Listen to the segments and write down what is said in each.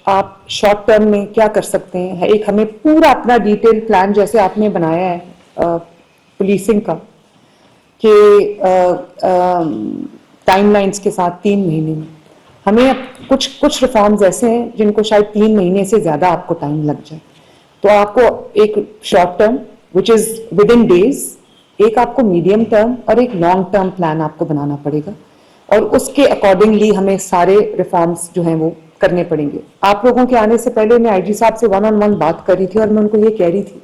आप short term में क्या कर सकते हैं, एक हमें पूरा अपना डिटेल प्लान जैसे आपने बनाया है पुलिसिंग का कि टाइमलाइंस के साथ 3 महीने में हमें कुछ कुछ रिफॉर्म्स ऐसे हैं जिनको शायद 3 महीने से ज्यादा आपको टाइम लग जाए, तो आपको एक short term which is with in days, एक आपको मीडियम टर्म और एक लॉन्ग टर्म प्लान आपको बनाना पड़ेगा और उसके अकॉर्डिंगली हमें सारे रिफॉर्म्स जो हैं वो करने पड़ेंगे। आप लोगों के आने से पहले मैं आईजी साहब से 1-on-1 बात कर रही थी और मैं उनको ये कह रही थी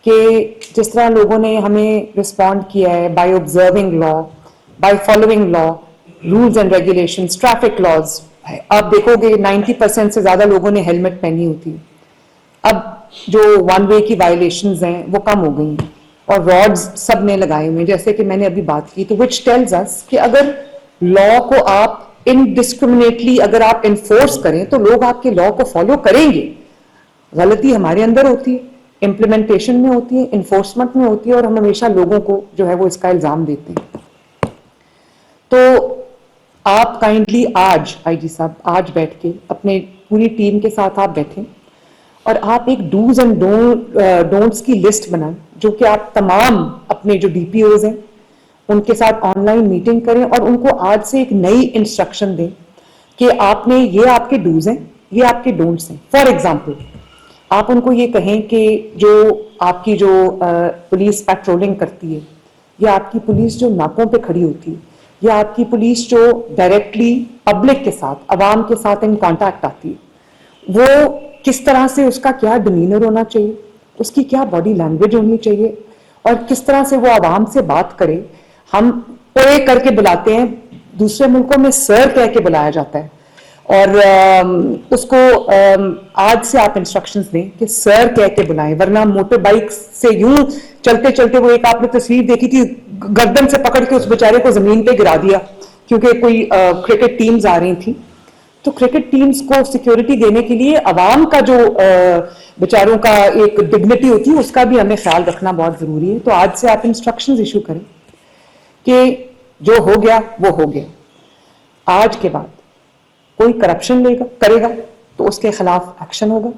कि जिस तरह लोगों ने हमें रिस्पॉन्ड किया है by observing law, by following law, rules and regulations, traffic laws, आप देखोगे 90% से ज्यादा लोगों ने हेलमेट पहनी होती है। अब जो वन वे की वायलेशंस हैं वो कम हो गई हैं और रॉड्स सब ने लगाए हुए हैं जैसे कि मैंने अभी बात की, तो विच टेल्स अस कि अगर लॉ को आप इनडिस्क्रिमिनेटली अगर आप इन्फोर्स करें तो लोग आपके लॉ को फॉलो करेंगे। गलती हमारे अंदर होती है, इम्प्लीमेंटेशन में होती है, इन्फोर्समेंट में होती है और हम हमेशा लोगों को जो है वो इसका इल्जाम देते हैं। तो आप काइंडली आज आईजी साहब आज बैठ के अपने पूरी टीम के साथ आप बैठें और आप एक डूज एंड डोंट्स की लिस्ट बनाएं जो कि आप तमाम अपने जो डीपीओज हैं उनके साथ ऑनलाइन मीटिंग करें और उनको आज से एक नई इंस्ट्रक्शन दें कि आपने ये आपके डूज हैं, ये आपके डोंट्स हैं। फॉर एग्जाम्पल आप उनको ये कहें कि जो आपकी जो पुलिस पेट्रोलिंग करती है या आपकी पुलिस जो नाकों पे खड़ी होती है या आपकी पुलिस जो डायरेक्टली पब्लिक के साथ आवाम के साथ इन कांटेक्ट आती है, वो किस तरह से उसका क्या डिमीनर होना चाहिए, उसकी क्या बॉडी लैंग्वेज होनी चाहिए और किस तरह से वो आवाम से बात करे। हम ओए करके बुलाते हैं, दूसरे मुल्कों में सर कह के बुलाया जाता है और उसको आज से आप इंस्ट्रक्शंस दें कि सर कह के बुलाएं, वरना मोटर बाइक से यूं चलते चलते वो एक आपने तस्वीर देखी थी गर्दन से पकड़ के उस बेचारे को जमीन पे गिरा दिया क्योंकि कोई क्रिकेट टीम्स आ रही थी। तो क्रिकेट टीम्स को सिक्योरिटी देने के लिए अवाम का जो बेचारों का एक डिग्निटी होती है उसका भी हमें ख्याल रखना बहुत जरूरी है। तो आज से आप इंस्ट्रक्शंस इशू करें कि जो हो गया वो हो गया, आज के बाद कोई करप्शन करेगा तो उसके खिलाफ एक्शन होगा,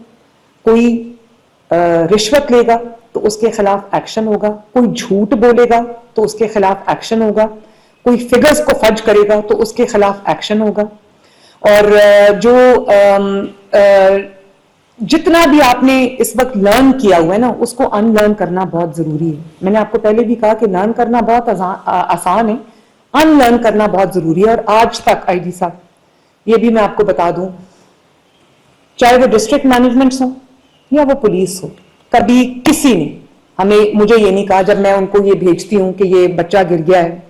कोई रिश्वत लेगा तो उसके खिलाफ एक्शन होगा, कोई झूठ बोलेगा तो उसके खिलाफ एक्शन होगा, कोई फिगर्स को फर्ज करेगा तो उसके खिलाफ एक्शन होगा। और जो जितना भी आपने इस वक्त लर्न किया हुआ है ना उसको अनलर्न करना बहुत जरूरी है। मैंने आपको पहले भी कहा कि लर्न करना बहुत आसान है, अनलर्न करना बहुत जरूरी है। और आज तक आईजी साहब ये भी मैं आपको बता दूं, चाहे वो डिस्ट्रिक्ट मैनेजमेंट्स हो या वो पुलिस हो, कभी किसी ने मुझे ये नहीं कहा जब मैं उनको ये भेजती हूं कि ये बच्चा गिर गया है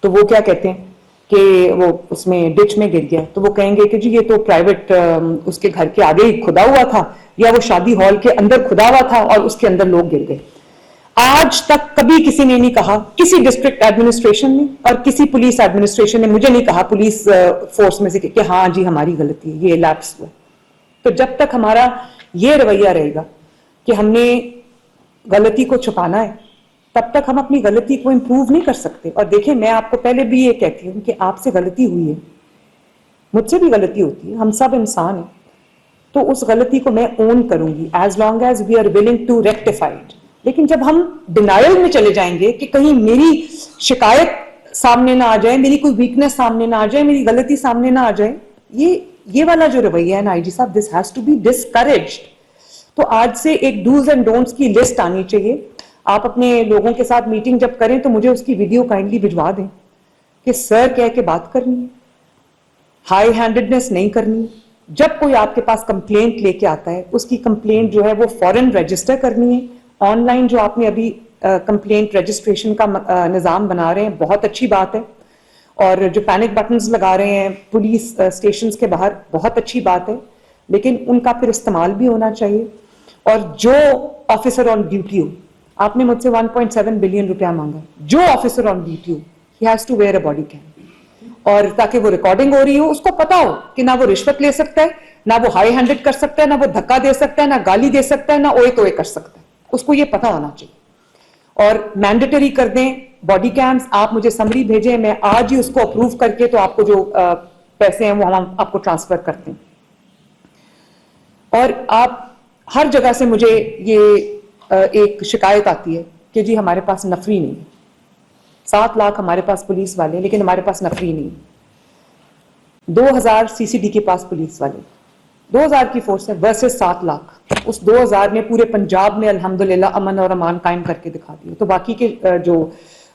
तो वो क्या कहते हैं कि वो उसमें डिच में गिर गया, तो वो कहेंगे कि जी ये तो प्राइवेट उसके घर के आगे ही खुदा हुआ था या वो शादी हॉल के अंदर खुदा हुआ था और उसके अंदर लोग गिर गए। आज तक कभी किसी ने नहीं कहा, किसी डिस्ट्रिक्ट एडमिनिस्ट्रेशन ने और किसी पुलिस एडमिनिस्ट्रेशन ने मुझे नहीं कहा पुलिस फोर्स में से कि हाँ जी हमारी गलती है, ये लैप्स हुआ। तो जब तक हमारा ये रवैया रहेगा कि हमने गलती को छुपाना है तब तक हम अपनी गलती को इंप्रूव नहीं कर सकते। और देखिए मैं आपको पहले भी ये कहती हूं कि आपसे गलती हुई है, मुझसे भी गलती होती है, हम सब इंसान हैं, तो उस गलती को मैं ओन करूंगी as long as we are willing to rectify it. लेकिन जब हम डिनायल में चले जाएंगे कि कहीं मेरी शिकायत सामने ना आ जाए, मेरी कोई वीकनेस सामने ना आ जाए, मेरी गलती सामने ना आ जाए, ये वाला जो रवैया है ना आईजी साहब, this has to be discouraged. तो आज से एक डूज एंड डोंट्स की लिस्ट आनी चाहिए। आप अपने लोगों के साथ मीटिंग जब करें तो मुझे उसकी वीडियो काइंडली भिजवा दें कि सर कह के बात करनी है, हाई हैंडेडनेस नहीं करनी। जब कोई आपके पास कंप्लेंट लेके आता है उसकी कंप्लेंट जो है वो फॉरेन रजिस्टर करनी है। ऑनलाइन जो आपने अभी कंप्लेंट रजिस्ट्रेशन का निज़ाम बना रहे हैं बहुत अच्छी बात है, और जो पैनिक बटन्स लगा रहे हैं पुलिस स्टेशंस के बाहर बहुत अच्छी बात है, लेकिन उनका फिर इस्तेमाल भी होना चाहिए। और जो ऑफिसर ऑन ड्यूटी हो, आपने मुझसे 1.7 बिलियन रुपया मांगा, जो ऑफिसर ऑन ड्यूटी हो he has to wear a body cam, और ताकि वो रिकॉर्डिंग हो रही हो उसको पता हो कि ना वो रिश्वत ले सकता है, ना वो हाई हैंडेड कर सकता है, ना वो धक्का दे सकता है, ना गाली दे सकता है, ना ओए तोए कर सकता है, उसको ये पता होना चाहिए। और मैंडेटरी कर दें बॉडी कैम्स। आप मुझे समरी भेजें, मैं आज ही उसको अप्रूव करके तो आपको जो पैसे हैं वो हम आपको ट्रांसफर करते हैं। और आप हर जगह से मुझे ये एक शिकायत आती है कि जी हमारे पास नफरी नहीं है। 7 लाख हमारे पास पुलिस वाले, लेकिन हमारे पास नफरी नहीं। 2000 सीसीडी के पास पुलिस वाले, 2000 की फोर्स है वर्सेस 7 लाख। उस 2000 ने पूरे पंजाब में अल्हम्दुलिल्लाह अमन और अमान कायम करके दिखा दिया। तो बाकी के जो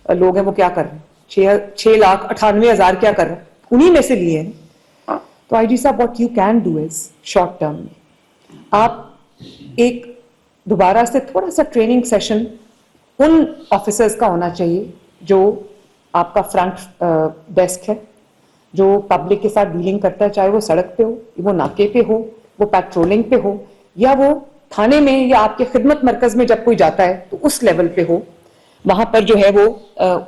लोग हैं वो क्या कर रहे हैं? 6,98,000 क्या कर रहे हैं? उन्हीं में से लिए हैं। तो आईजी साहब, what you can do is short term में आप एक दोबारा से थोड़ा सा ट्रेनिंग सेशन उन ऑफिसर्स का होना चाहिए जो आपका फ्रंट डेस्क है, जो पब्लिक के साथ डीलिंग करता है, चाहे वो सड़क पे हो, वो नाके पे हो, वो पेट्रोलिंग पे हो, या वो थाने में या आपके खिदमत मरकज में जब कोई जाता है तो उस लेवल पे हो। वहां पर जो है वो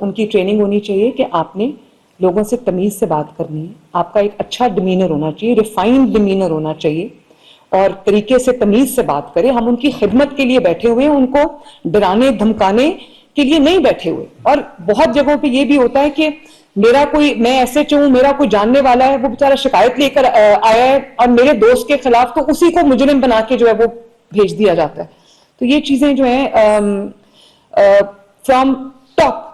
उनकी ट्रेनिंग होनी चाहिए कि आपने लोगों से तमीज से बात करनी है, आपका एक अच्छा डिमीनर होना चाहिए, रिफाइंड डिमीनर होना चाहिए और तरीके से तमीज से बात करें। हम उनकी खिदमत के लिए बैठे हुए हैं, उनको डराने धमकाने के लिए नहीं बैठे हुए। और बहुत जगहों पे ये भी होता है कि मेरा कोई, मैं ऐसे हूं, मेरा कोई जानने वाला है, वो बेचारा शिकायत लेकर आया है और मेरे दोस्त के खिलाफ, तो उसी को मुजरिम बना के जो है वो भेज दिया जाता है। तो ये चीजें जो है from top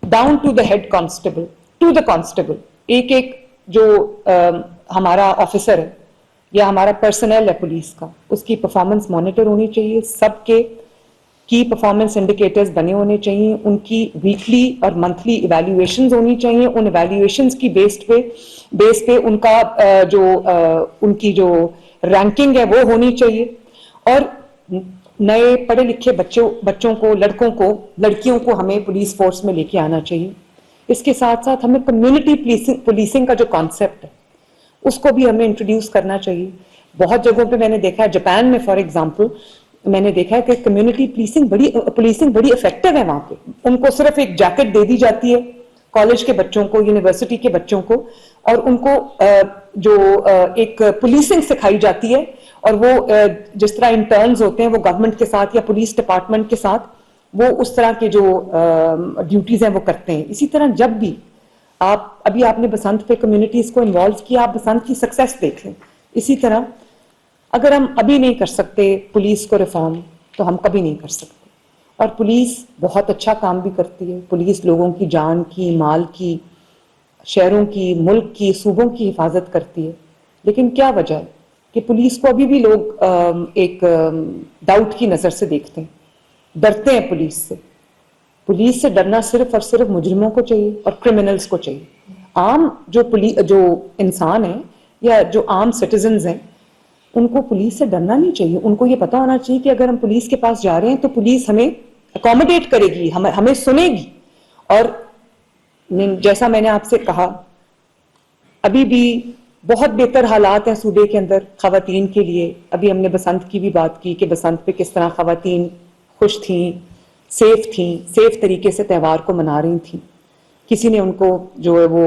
down to the head constable to the constable, एक एक जो हमारा ऑफिसर है या हमारा पर्सनल है पुलिस का, उसकी परफॉर्मेंस मॉनिटर होनी चाहिए। सबके की परफॉर्मेंस इंडिकेटर्स बने होने चाहिए, उनकी वीकली और मंथली इवैल्यूएशंस होनी चाहिए। उन इवैल्यूएशंस की बेस पे उनका उनकी जो रैंकिंग है वो होनी चाहिए। और नए पढ़े लिखे बच्चों को, लड़कों को, लड़कियों को हमें पुलिस फोर्स में लेके आना चाहिए। इसके साथ साथ हमें कम्युनिटी पुलिसिंग का जो कॉन्सेप्ट है उसको भी हमें इंट्रोड्यूस करना चाहिए। बहुत जगहों पे मैंने देखा है, जापान में फॉर एग्जांपल मैंने देखा है कि कम्युनिटी पुलिसिंग बड़ी इफेक्टिव है। वहां पे उनको सिर्फ एक जैकेट दे दी जाती है, कॉलेज के बच्चों को, यूनिवर्सिटी के बच्चों को, और उनको एक पुलिसिंग सिखाई जाती है। और वो जिस तरह इंटर्न्स होते हैं वो गवर्नमेंट के साथ या पुलिस डिपार्टमेंट के साथ वो उस तरह के जो ड्यूटीज हैं वो करते हैं। इसी तरह जब भी आप, अभी आपने बसंत पे कम्युनिटीज को इन्वॉल्व किया, आप बसंत की सक्सेस देख लें। इसी तरह अगर हम अभी नहीं कर सकते पुलिस को रिफॉर्म, तो हम कभी नहीं कर सकते। और पुलिस बहुत अच्छा काम भी करती है। पुलिस लोगों की जान की, माल की, शहरों की, मुल्क की, सूबों की हिफाजत करती है। लेकिन क्या वजह है कि पुलिस को अभी भी लोग एक डाउट की नजर से देखते हैं, डरते हैं पुलिस से। पुलिस से डरना सिर्फ और सिर्फ मुजरिमों को चाहिए और क्रिमिनल्स को चाहिए। आम जो इंसान है या जो आम सिटीजन्स हैं, उनको पुलिस से डरना नहीं चाहिए। उनको ये पता होना चाहिए कि अगर हम पुलिस के पास जा रहे हैं तो पुलिस हमें अकोमोडेट करेगी, हमें सुनेगी। और जैसा मैंने आपसे कहा, अभी भी बहुत बेहतर हालात हैं सूबे के अंदर खवातीन के लिए। अभी हमने बसंत की भी बात की कि बसंत पे किस तरह खवातीन खुश थी, सेफ तरीके से त्यौहार को मना रही थी। किसी ने उनको जो है वो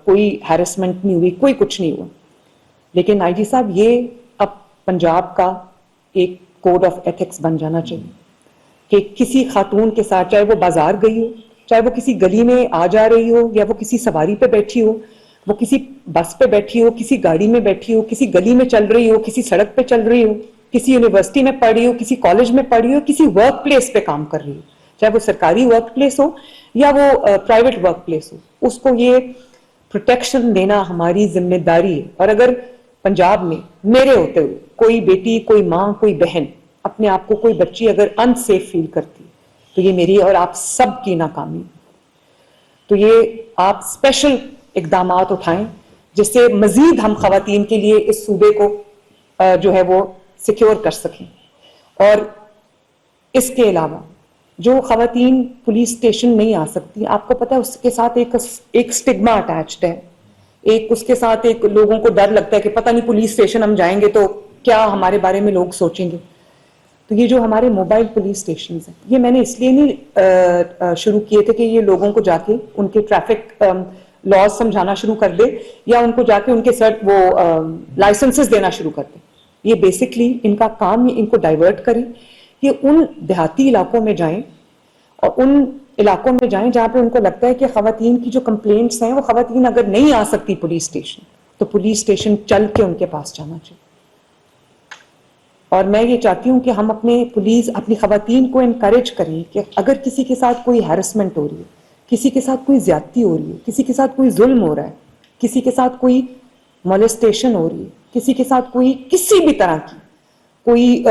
कोई हैरेसमेंट नहीं हुई, कोई कुछ नहीं हुआ। लेकिन आईजी साहब, ये अब पंजाब का एक कोड ऑफ एथिक्स बन जाना चाहिए कि किसी खातून के साथ, चाहे वो बाजार गई हो, चाहे वो किसी गली में आ जा रही हो, या वो किसी सवारी पे बैठी हो, वो किसी बस पे बैठी हो, किसी गाड़ी में बैठी हो, किसी गली में चल रही हो, किसी सड़क पे चल रही हो, किसी यूनिवर्सिटी में पढ़ रही हो, किसी कॉलेज में पढ़ रही हो, किसी वर्क प्लेस पे काम कर रही हो, चाहे वो सरकारी वर्क प्लेस हो या वो प्राइवेट वर्क प्लेस हो, उसको ये प्रोटेक्शन देना हमारी जिम्मेदारी है। और अगर पंजाब में मेरे होते हुए कोई बेटी, कोई माँ, कोई बहन, अपने आप को कोई बच्ची अगर अनसेफ फील करती, तो ये मेरी और आप सब की नाकामी। तो ये आप स्पेशल इकदामात उठाएं जिससे मजीद हम खवातीन के लिए इस सूबे को जो है वो सिक्योर कर सकें। और इसके अलावा जो खवातीन पुलिस स्टेशन नहीं आ सकती, आपको पता है उसके साथ एक स्टिग्मा अटैच्ड है, एक उसके साथ एक लोगों को डर लगता है कि पता नहीं पुलिस स्टेशन हम जाएंगे तो क्या हमारे बारे में लोग सोचेंगे। तो ये जो हमारे मोबाइल पुलिस स्टेशन हैं, ये मैंने इसलिए नहीं शुरू किए थे कि ये लोगों को जाके उनके ट्रैफिक लॉज समझाना शुरू कर दे या उनको जाके उनके वो लाइसेंसेस देना शुरू कर दे। ये बेसिकली इनका काम, इनको डाइवर्ट करें, ये उन देहाती इलाकों में जाएं और उन इलाकों में जाएं जहां पे उनको लगता है कि खवातीन की जो कंप्लेंट्स हैं, वो खवातीन अगर नहीं आ सकती पुलिस स्टेशन, तो पुलिस स्टेशन चल के उनके पास जाना चाहिए। और मैं ये चाहती हूँ कि हम अपने पुलिस, अपनी खवातीन को इनकरेज करें कि अगर किसी के साथ कोई हैरेसमेंट हो रही है, किसी के साथ कोई ज्यादती हो रही है, किसी के साथ कोई जुल्म हो रहा है, किसी के साथ कोई मोलेस्टेशन हो रही है, किसी के साथ कोई किसी भी तरह की कोई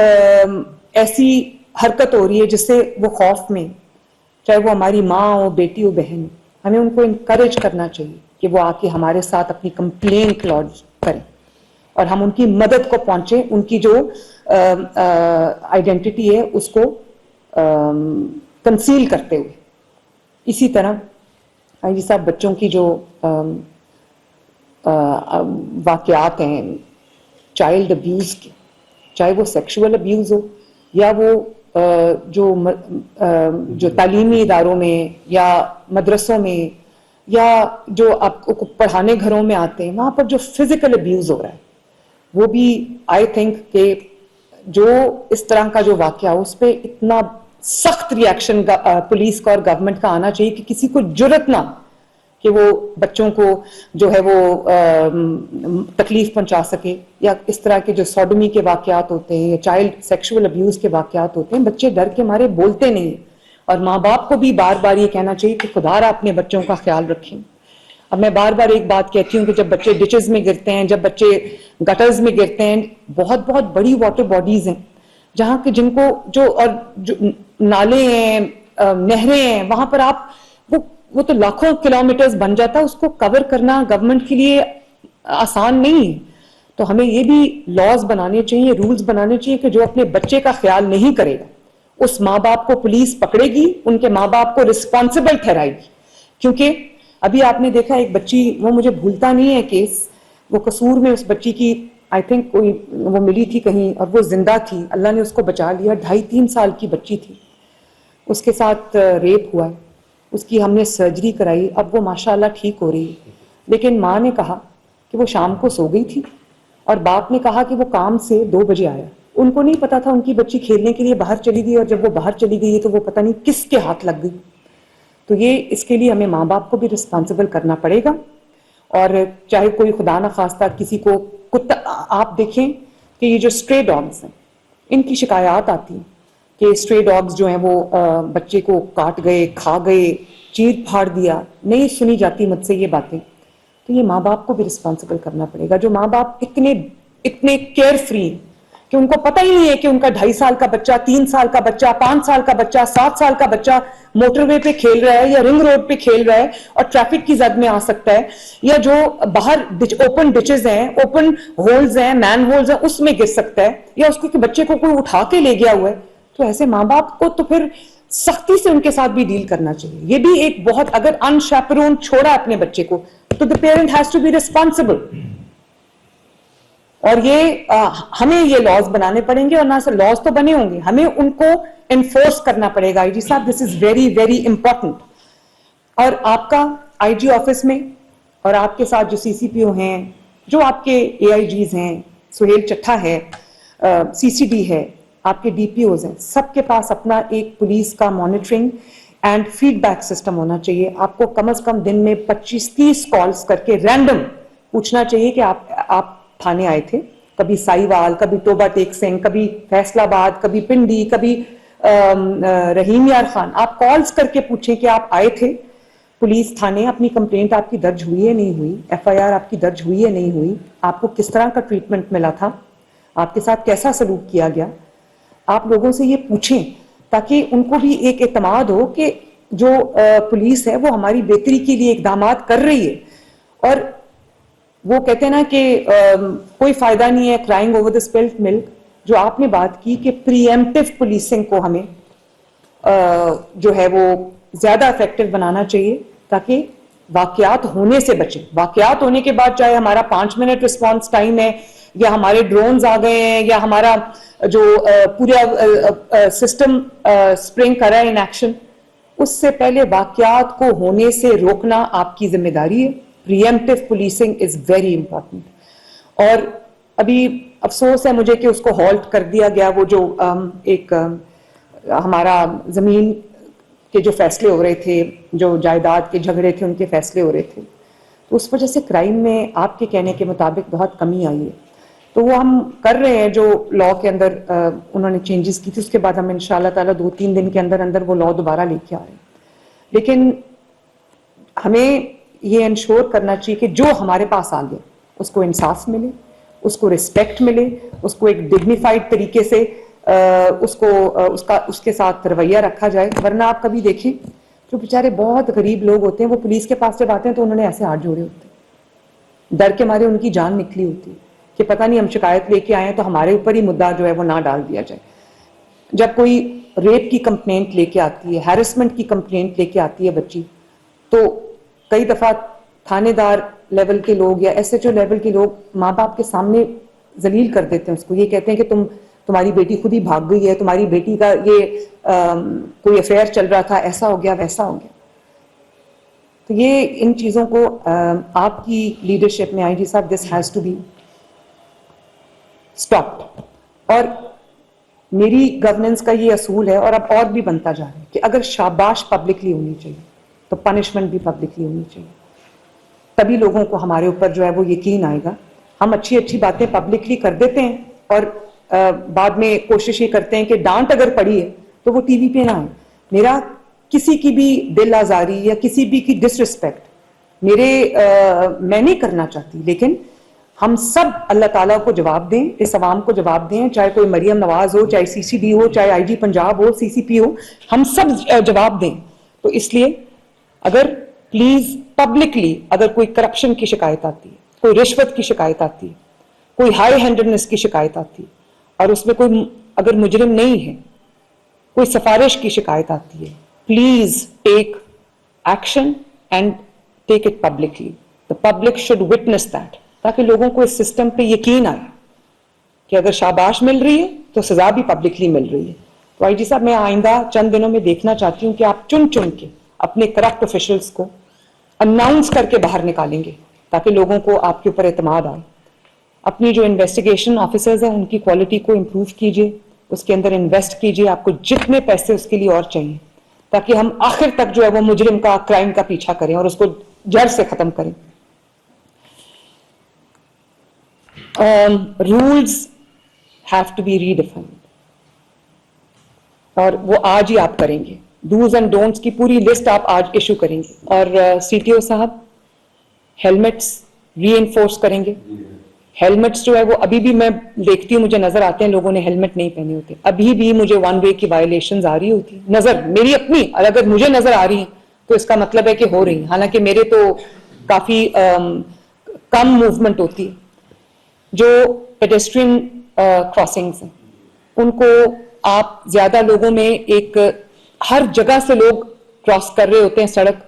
ऐसी हरकत हो रही है जिससे वो खौफ में, चाहे वो हमारी माँ हो, बेटी हो, बहन, हमें उनको इनकरेज करना चाहिए कि वो आके हमारे साथ अपनी कंप्लेंट लॉन्च करें और हम उनकी मदद को पहुंचे, उनकी जो आइडेंटिटी है उसको कंसील करते हुए। इसी तरह ये सब बच्चों की जो वाकयात हैं चाइल्ड अब्यूज के, चाहे वो सेक्सुअल अब्यूज हो या वो जो तालीमी इदारों में या मदरसों में या जो आपको पढ़ाने घरों में आते हैं, वहां पर जो फिजिकल अब्यूज हो रहा है, वो भी आई थिंक कि जो इस तरह का जो वाकया उस पर इतना सख्त रिएक्शन पुलिस का और गवर्नमेंट का आना चाहिए कि किसी को जुर्रत ना कि वो बच्चों को जो है वो तकलीफ पहुंचा सके, या इस तरह के जो सोडोमी के वाकयात होते हैं या चाइल्ड सेक्सुअल अब्यूज के वाकयात होते हैं, बच्चे डर के मारे बोलते नहीं। और माँ बाप को भी बार बार ये कहना चाहिए कि खुदारा अपने बच्चों का ख्याल रखें। अब मैं बार बार एक बात कहती हूँ कि जब बच्चे डिचेस में गिरते हैं, जब बच्चे गटर्स में गिरते हैं, बहुत बहुत बड़ी वाटर बॉडीज हैं जहाँ के जिनको जो और जो नाले हैं, नहरें हैं, वहां पर आप वो तो लाखों किलोमीटर्स बन जाता है, उसको कवर करना गवर्नमेंट के लिए आसान नहीं है। तो हमें ये भी लॉज बनाने चाहिए, रूल्स बनाने चाहिए कि जो अपने बच्चे का ख्याल नहीं करेगा उस माँ बाप को पुलिस पकड़ेगी, उनके माँ बाप को रिस्पॉन्सिबल ठहराएगी। क्योंकि अभी आपने देखा एक बच्ची, वो मुझे भूलता नहीं है केस, वो कसूर में उस बच्ची की आई थिंक कोई वो मिली थी कहीं और वो जिंदा थी, अल्लाह ने उसको बचा लिया। 2.5-3 साल की बच्ची थी, उसके साथ रेप हुआ है, उसकी हमने सर्जरी कराई, अब वो माशाल्लाह ठीक हो रही है। लेकिन माँ ने कहा कि वो शाम को सो गई थी और बाप ने कहा कि वो काम से 2 बजे आया। उनको नहीं पता था उनकी बच्ची खेलने के लिए बाहर चली गई, और जब वो बाहर चली गई तो वो पता नहीं किसके हाथ लग गई। तो ये इसके लिए हमें माँ बाप को भी रिस्पॉन्सिबल करना पड़ेगा। और चाहे कोई खुदा ना खास्ता किसी को कुत्ता, आप देखें कि ये जो स्ट्रे डॉग्स हैं इनकी शिकायत आती है कि स्ट्रे डॉग्स जो हैं वो बच्चे को काट गए, खा गए, चीर फाड़ दिया। नहीं सुनी जाती मुझसे ये बातें, तो ये माँ बाप को भी रिस्पॉन्सिबल करना पड़ेगा। जो माँ बाप इतने इतने केयर फ्री कि उनको पता ही नहीं है कि उनका 2.5 साल का बच्चा, 3 साल का बच्चा, 5 साल का बच्चा, 7 साल का बच्चा मोटरवे पे खेल रहा है या रिंग रोड पे खेल रहा है और ट्रैफिक की जद में आ सकता है, या जो बाहर ओपन डिचेज हैं, ओपन होल्स हैं, मैन होल्स हैं, उसमें गिर सकता है, या उसको बच्चे को कोई उठा के ले गया हुआ है। तो ऐसे माँ बाप को तो फिर सख्ती से उनके साथ भी डील करना चाहिए। ये भी एक बहुत, अगर अनशैपरोन छोड़ा अपने बच्चे को तो the parent has to be responsible. और ये हमें ये लॉज बनाने पड़ेंगे, और ना सिर्फ लॉज तो बने होंगे, हमें उनको एनफोर्स करना पड़ेगा। आईजी साहब, this is very very important. और आपका आईजी ऑफिस में और आपके साथ जो सीसीपीओ हैं, जो आपके एआईजीज हैं, सुहेल चट्ठा है, सीसीडी है, आपके डीपीओज हैं, सबके पास अपना एक पुलिस का मॉनिटरिंग एंड फीडबैक सिस्टम होना चाहिए। आपको कम से कम दिन में 25-30 कॉल्स करके रैंडम पूछना चाहिए कि आप थाने आए थे, कभी साहिवाल, कभी टोबा टेक सिंह, कभी फैसलाबाद, कभी पिंडी, कभी रहीम यार खान। आप कॉल्स करके पूछें कि आप आए थे पुलिस थाने, अपनी कंप्लेंट आपकी दर्ज हुई है नहीं हुई, एफआईआर आपकी दर्ज हुई है नहीं हुई, आपको किस तरह का ट्रीटमेंट मिला था, आपके साथ कैसा सलूक किया गया। आप लोगों से ये पूछें ताकि उनको भी एक एतमाद हो कि जो पुलिस है वो हमारी बेहतरी के लिए इकदाम कर रही है। और वो कहते हैं ना कि कोई फायदा नहीं है crying over the spilled milk. जो आपने बात की कि प्रीएम्प्टिव पुलिसिंग को हमें जो है वो ज्यादा इफेक्टिव बनाना चाहिए ताकि वाकयात होने से बचे। वाकयात होने के बाद चाहे हमारा 5 मिनट रिस्पॉन्स टाइम है, या हमारे ड्रोन्स आ गए हैं, या हमारा जो पूरा सिस्टम स्प्रिंग कर रहा है इन एक्शन, उससे पहले वाकयात को होने से रोकना आपकी जिम्मेदारी है। Pre-emptive policing is very important. और अभी अफसोस है मुझे कि उसको हॉल्ट कर दिया गया, वो जो एक हमारा जमीन के जो फैसले हो रहे थे, जो जायदाद के झगड़े थे उनके फैसले हो रहे थे, तो उस वजह से क्राइम में आपके कहने के मुताबिक बहुत कमी आई है। तो वो हम कर रहे हैं जो लॉ के अंदर उन्होंने चेंजेस की थी, उसके बाद हम इंशाल्लाह ताला 2-3 दिन के अंदर अंदर वो लॉ दोबारा लेके आ रहे हैं। लेकिन हमें ये इंश्योर करना चाहिए कि जो हमारे पास आ गया उसको इंसाफ मिले, उसको रिस्पेक्ट मिले, उसको एक डिग्निफाइड तरीके से उसके साथ रवैया रखा जाए। वरना आप कभी देखें जो बेचारे बहुत गरीब लोग होते हैं वो पुलिस के पास जब आते हैं तो उन्होंने ऐसे हाथ जोड़े होते हैं, डर के मारे उनकी जान निकली होती है कि पता नहीं हम शिकायत लेके आए हैं तो हमारे ऊपर ही मुद्दा जो है वो ना डाल दिया जाए। जब कोई रेप की कंप्लेंट लेके आती है, हैरेसमेंट की कंप्लेंट लेके आती है बच्ची, तो कई दफा थानेदार लेवल के लोग या एसएचओ लेवल के लोग माँ बाप के सामने जलील कर देते हैं उसको। ये कहते हैं कि तुम्हारी बेटी खुद ही भाग गई है, तुम्हारी बेटी का ये कोई अफेयर चल रहा था, ऐसा हो गया वैसा हो गया। तो ये इन चीजों को आपकी लीडरशिप में आईजी साहब this has to be stopped. और मेरी गवर्नेंस का ये असूल है और अब और भी बनता जा रहा है कि अगर शाबाश पब्लिकली होनी चाहिए तो पनिशमेंट भी पब्लिकली होनी चाहिए, तभी लोगों को हमारे ऊपर जो है वो यकीन आएगा। हम अच्छी अच्छी बातें पब्लिकली कर देते हैं और बाद में कोशिश ये करते हैं कि डांट अगर पड़ी है तो वो टीवी पे ना आए। मेरा किसी की भी दिल आजारी या किसी भी की डिसरिस्पेक्ट मैं नहीं करना चाहती, लेकिन हम सब अल्लाह ताला को जवाब दें, इस अवाम को जवाब दें, चाहे कोई मरियम नवाज हो, चाहे सीसीडी हो, चाहे आईजी पंजाब हो, सीसीपी हो, हम सब जवाब दें। तो इसलिए अगर प्लीज पब्लिकली अगर कोई करप्शन की शिकायत आती है, कोई रिश्वत की शिकायत आती है, कोई हाई हैंडेडनेस की शिकायत आती है और उसमें कोई अगर मुजरिम नहीं है, कोई सिफारिश की शिकायत आती है, please take action and take it publicly. The public should witness that, ताकि लोगों को इस सिस्टम पे यकीन आए कि अगर शाबाश मिल रही है तो सजा भी पब्लिकली मिल रही है। तो आईजी साहब, मैं आइंदा चंद दिनों में देखना चाहती हूं कि आप चुन चुन के अपने करप्ट ऑफिशियल्स को अनाउंस करके बाहर निकालेंगे ताकि लोगों को आपके ऊपर एतमाद आए। अपनी जो इन्वेस्टिगेशन ऑफिसर्स हैं उनकी क्वालिटी को इंप्रूव कीजिए, उसके अंदर इन्वेस्ट कीजिए, आपको जितने पैसे उसके लिए और चाहिए, ताकि हम आखिर तक जो है वो मुजरिम का, क्राइम का पीछा करें और उसको जड़ से खत्म करें। Rules have to be redefined और वो आज ही आप करेंगे। डूज एंड डोंट्स की पूरी लिस्ट आप आज इशू करेंगे। और सीटीओ साहब, हेलमेट्स रीइंफोर्स करेंगे। हेलमेट्स जो है वो अभी भी मैं देखती हूँ, मुझे नजर आते हैं लोगों ने हेलमेट नहीं पहने होते, अभी भी मुझे वन वे की वायलेशंस आ रही होती है नजर, मेरी अपनी, और अगर मुझे नजर आ रही है तो इसका मतलब है कि हो रही है। हालांकि मेरे तो काफी कम मूवमेंट होती है। जो पेडेस्ट्रियन क्रॉसिंग्स हैं उनको आप ज्यादा लोगों में एक, हर जगह से लोग क्रॉस कर रहे होते हैं सड़क,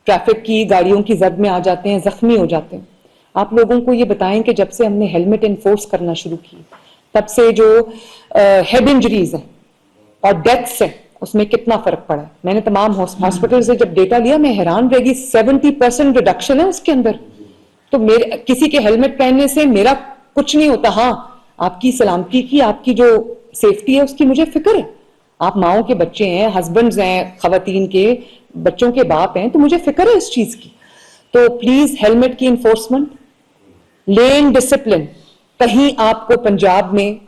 ट्रैफिक की गाड़ियों की जद में आ जाते हैं, जख्मी हो जाते हैं। आप लोगों को ये बताएं कि जब से हमने हेलमेट इन्फोर्स करना शुरू की तब से जो हेड इंजरीज हैं और डेथ्स हैं उसमें कितना फर्क पड़ा है। मैंने तमाम हॉस्पिटल से जब डेटा लिया मैं हैरान रह गई, 70% रिडक्शन है उसके अंदर। तो मेरे किसी के हेलमेट पहनने से मेरा कुछ नहीं होता। हाँ, आपकी सलामती की, आपकी जो सेफ्टी है उसकी मुझे फिक्र है। आप माओ के बच्चे हैं, हस्बैंड्स हैं, खवातीन के बच्चों के बाप हैं, तो मुझे फिक्र है इस चीज की। तो प्लीज हेलमेट की इन्फोर्समेंट, लेन डिसिप्लिन, कहीं आपको पंजाब में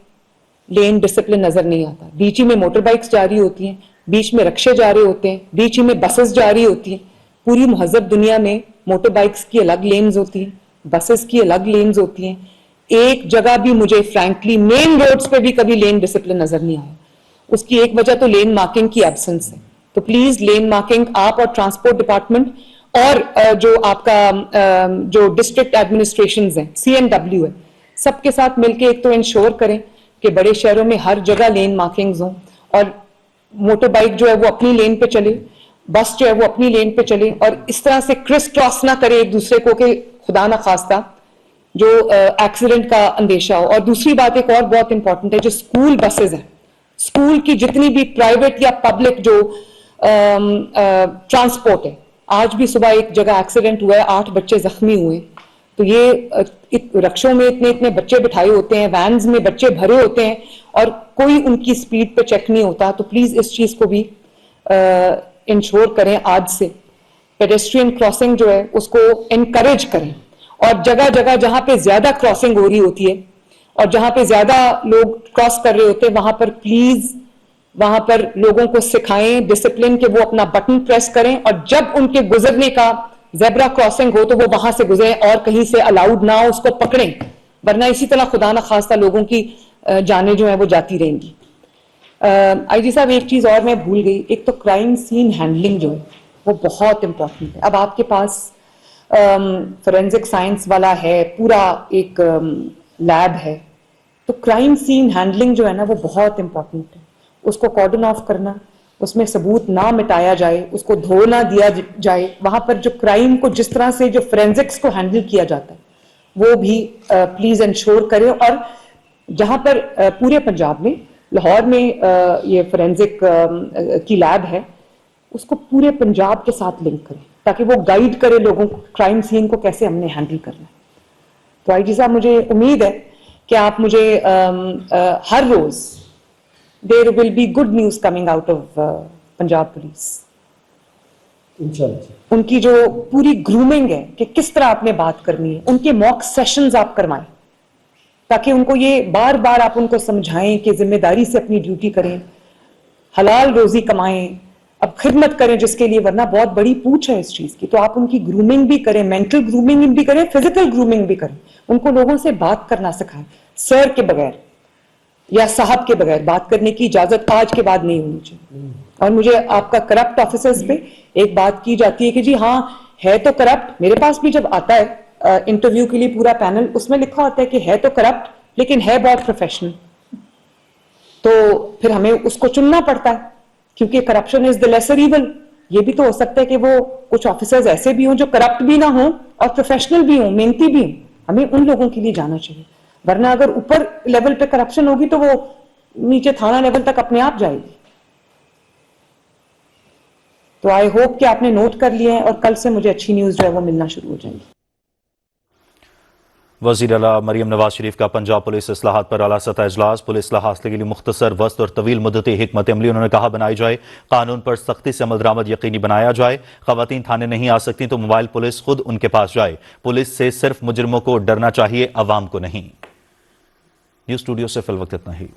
लेन डिसिप्लिन नजर नहीं आता। बीच ही में मोटर बाइक्स जा रही होती हैं, बीच में रक्शे जा रहे होते हैं, बीच ही में बसेस जा रही होती हैं। पूरी मुहज्जब दुनिया में मोटर बाइक्स की अलग लेन्स होती हैं, बसेस की अलग लेन्स होती हैं। एक जगह भी मुझे फ्रैंकली मेन रोड्स पे भी कभी लेन डिसिप्लिन नजर नहीं आया। उसकी एक वजह तो लेन मार्किंग की एब्सेंस है। तो प्लीज लेन मार्किंग आप और ट्रांसपोर्ट डिपार्टमेंट और जो आपका जो डिस्ट्रिक्ट एडमिनिस्ट्रेशन है, CNW है, सबके साथ मिलकर एक तो इंश्योर करें कि बड़े शहरों में हर जगह लेन मार्किंग्स हों और मोटर बाइक जो है वो अपनी लेन पे चले, बस जो है वो अपनी लेन पे चले और इस तरह से क्रिस क्रॉस ना करे एक दूसरे को कि खुदा ना खास्ता जो एक्सीडेंट का अंदेशा हो। और दूसरी बात एक और बहुत इंपॉर्टेंट है, जो स्कूल बसेज हैं, स्कूल की जितनी भी प्राइवेट या पब्लिक जो ट्रांसपोर्ट है, आज भी सुबह एक जगह एक्सीडेंट हुआ है, 8 बच्चे जख्मी हुए। तो ये रक्षों में इतने इतने बच्चे बिठाए होते हैं, वैन्स में बच्चे भरे होते हैं और कोई उनकी स्पीड पे चेक नहीं होता। तो प्लीज इस चीज को भी इंश्योर करें। आज से पेडेस्ट्रियन क्रॉसिंग जो है उसको इनकरेज करें और जगह जगह जहां पे ज्यादा क्रॉसिंग हो रही होती है और जहां पे ज्यादा लोग क्रॉस कर रहे होते हैं वहां पर प्लीज वहां पर लोगों को सिखाएं डिसिप्लिन के वो अपना बटन प्रेस करें और जब उनके गुजरने का जेब्रा क्रॉसिंग हो तो वो वहां से गुजरें और कहीं से अलाउड ना हो उसको पकड़ें, वरना इसी तरह खुदा न खास्ता लोगों की जानें जो है वो जाती रहेंगी। आईजी साहब एक चीज और मैं भूल गई, एक तो क्राइम सीन हैंडलिंग जो है वो बहुत इंपॉर्टेंट है। अब आपके पास फोरेंसिक साइंस वाला है, पूरा एक लैब है, तो क्राइम सीन हैंडलिंग जो है ना वो बहुत इंपॉर्टेंट है। उसको कॉर्डन ऑफ करना, उसमें सबूत ना मिटाया जाए, उसको धो ना दिया जाए, वहां पर जो क्राइम को जिस तरह से जो फोरेंसिक्स को हैंडल किया जाता है वो भी प्लीज इंश्योर करें। और जहां पर पूरे पंजाब में, लाहौर में ये फोरेंसिक की लैब है, उसको पूरे पंजाब के साथ लिंक करें ताकि वो गाइड करे लोगों को क्राइम सीन को कैसे हमने हैंडल करना है। तो आईजी साहब मुझे उम्मीद है कि आप मुझे हर रोज there will be good news coming out of Punjab police. इंशाल्लाह उनकी जो पूरी ग्रूमिंग है कि किस तरह आपने बात करनी है, उनके मॉक सेशंस आप करवाएं ताकि उनको ये बार बार आप उनको समझाएं कि जिम्मेदारी से अपनी ड्यूटी करें, हलाल रोजी कमाएं, अब खिदमत करें जिसके लिए, वरना बहुत बड़ी पूछ है इस चीज की। तो आप उनकी ग्रूमिंग भी करें, मेंटल ग्रूमिंग भी करें, फिजिकल ग्रूमिंग भी करें, उनको लोगों से बात करना सिखाएं, सर के बगैर या साहब के बगैर बात करने की इजाजत आज के बाद नहीं होनी चाहिए। और मुझे आपका करप्ट ऑफिसर्स पे एक बात की जाती है कि जी हाँ है तो करप्ट, मेरे पास भी जब आता है इंटरव्यू के लिए पूरा पैनल, उसमें लिखा होता है कि है तो करप्ट लेकिन है बहुत प्रोफेशनल, तो फिर हमें उसको चुनना पड़ता है क्योंकि corruption is the lesser evil. ये भी तो हो सकता है कि वो कुछ ऑफिसर्स ऐसे भी हों जो करप्ट भी ना हो और प्रोफेशनल भी हों, मेहनती भी हों, हमें उन लोगों के लिए जाना चाहिए। वरना अगर ऊपर लेवल पे करप्शन होगी तो वो नीचे थाना लेवल तक अपने आप जाएगी। तो आई होप कि आपने नोट कर लिया है और कल से मुझे अच्छी न्यूज जो है वो मिलना शुरू हो जाएगी। वज़ीर आला मरियम नवाज शरीफ का पंजाब पुलिस इस्लाहात पर आला सतह इजलास। पुलिस इस्लाह हासिल के लिए मुख्तसर वस्त और तवील मुद्दती हिकमत अमली उन्होंने कहा बनाई जाए, कानून पर सख्ती से अमल दरामद यकीनी बनाया जाए, खवातीन थाने नहीं आ सकती तो मोबाइल पुलिस खुद उनके पास जाए, पुलिस से सिर्फ मुजरिमों को डरना चाहिए, अवाम को नहीं। न्यूज़ स्टूडियो से फिल वक्त इतना ही।